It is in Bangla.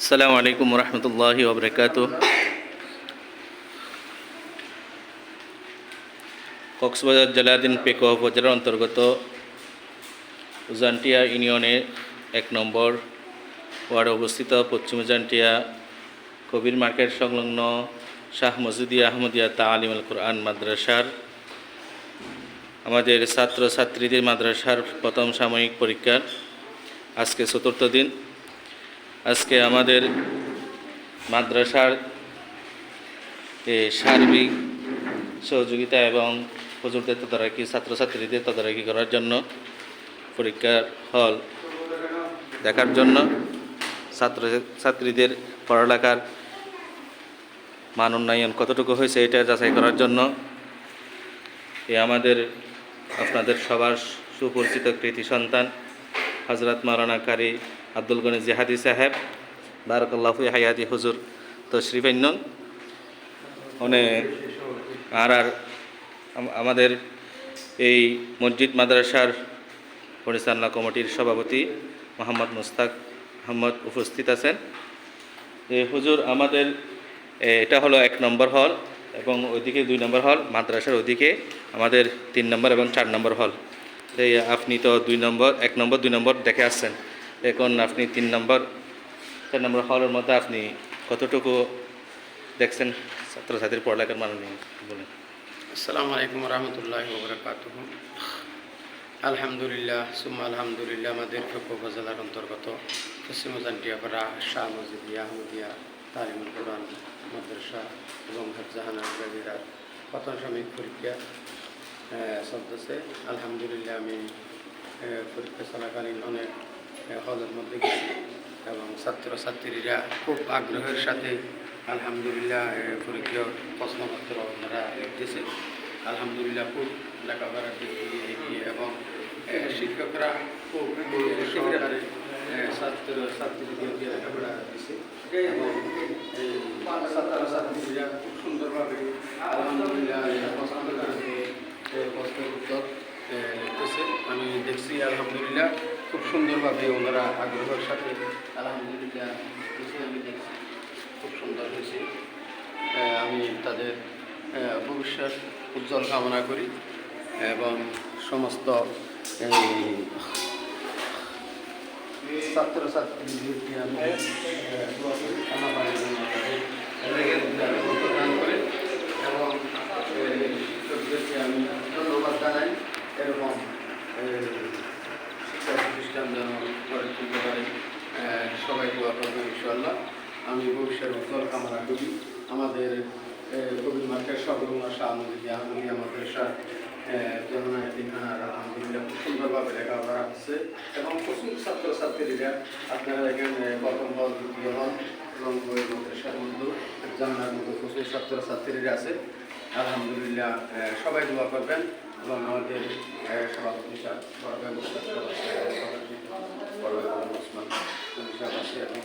আসসালামু আলাইকুম রহমতুল্লাহি ওবরাকাতুহ। কক্সবাজার জেলাধীন পেকুয়া উপজেলার অন্তর্গত উজানটিয়া ইউনিয়নের 1 নম্বর ওয়ার্ডে অবস্থিত পশ্চিম উজানটিয়া কবির মার্কেট সংলগ্ন শাহ মসজিদিয়া আহমদিয়া তালিমুল কুরআন মাদ্রাসার আমাদের ছাত্রছাত্রীদের মাদ্রাসার প্রথম সাময়িক পরীক্ষার আজকে 4র্থ দিন। আজকে আমাদের মাদ্রাসার সার্বিক সহযোগিতা এবং হুজুরদের তদারকি, ছাত্রছাত্রীদের তদারকি করার জন্য, পরীক্ষার হল দেখার জন্য, ছাত্রছাত্রীদের পড়ালেখার মান উন্নয়ন কতটুকু হয়েছে এটা যাচাই করার জন্য আমাদের আপনাদের সবার সুপরিচিত কৃতি সন্তান হযরত মাওলানা কারি আব্দুল গনি জিহাদি সাহেব বারাকাল্লাহু ফি হায়াতি হুজুর তশরিফ আইনন আর আমাদের এই মসজিদ মাদ্রাসার পরিচালনা কমিটির সভাপতি মোহাম্মদ মুস্তাক আহমদ উপস্থিত আছেন। হুজুর, আমাদের এটা হলো 1 নম্বর হল এবং ওইদিকে 2 নম্বর হল, মাদ্রাসার ওইদিকে আমাদের 3 নম্বর এবং 4 নম্বর হল। আপনি তো 2 নম্বর 1 নম্বর 2 নম্বর দেখে আসছেন, এখন আপনি 3 নম্বর 4 নম্বর হলের মধ্যে আপনি কতটুকু দেখছেন ছাত্রছাত্রীর পড়ালেখার মান নিয়ে বলেন। আসসালামু আলাইকুম রহমতুল্লাহি ওয়া বারাকাতুহু। আলহামদুলিল্লাহ সুম্মা আলহামদুলিল্লাহ। আমাদের পেকুয়া উপজেলার অন্তর্গত পশ্চিম উজানটিয়াপাড়া শাহ মসজিদিয়া আহমদিয়া তালিমুল কুরআন মাদ্রাসা এবং হাফজাহানা গাজীরার প্রথম সাময়িক পরীক্ষা চলতেছে। আলহামদুলিল্লাহ, আমি পরীক্ষা চলাকালীন অনেক হলের মধ্যে গেছি এবং ছাত্রছাত্রীরা খুব আগ্রহের সাথে আলহামদুলিল্লাহ পরীক্ষার প্রশ্নপত্র ওনারা লিখতেছে। আলহামদুলিল্লাহ খুব লেখাপড়ার দিক দিয়ে এগিয়ে এবং শিক্ষকরা খুব সহকারে ছাত্রছাত্রীদেরকে লেখাপড়া দিচ্ছে এবং ছাত্রছাত্রীরা খুব সুন্দরভাবে আলহামদুলিল্লাহ প্রশ্নের উত্তর লিখতেছে। আমি দেখছি আলহামদুলিল্লাহ খুব সুন্দরভাবে ওনারা আগ্রহের সাথে আলহামদুলিল্লাহ আমি দেখছি খুব সুন্দর হয়েছে। আমি তাদের ভবিষ্যৎ উজ্জ্বল কামনা করি এবং সমস্ত ছাত্রছাত্রীদেরকে আমি প্রদান করি এবং শিক্ষকদেরকে আমি ধন্যবাদ জানাই। এরকম শিক্ষা প্রতিষ্ঠান যেন গড়ে তুলতে পারে, সবাই দোয়া করবে ইনশাআল্লাহ। আমি ভবিষ্যৎ উজ্জ্বল কামনা করি। আমাদের কবির মার্কেট সংলগ্ন শাহ মসজিদিয়া আহমদিয়া মাদ্রাসার জননায়কখানার আলহামদুলিল্লাহ খুব সুন্দরভাবে লেখাপড়া হচ্ছে এবং প্রচুর ছাত্রছাত্রীরা আপনারা দেখেন প্রথম হল, দ্বিতীয় হল এবং ওই মাদ্রাসার মধ্যেও জানার মতো প্রচুর ছাত্রছাত্রীরা আছে। আলহামদুলিল্লাহ, সবাই দোয়া করবেন এবং আমাদের সভাপতি সাহেব বড় ব্যবস্থা আছে এবং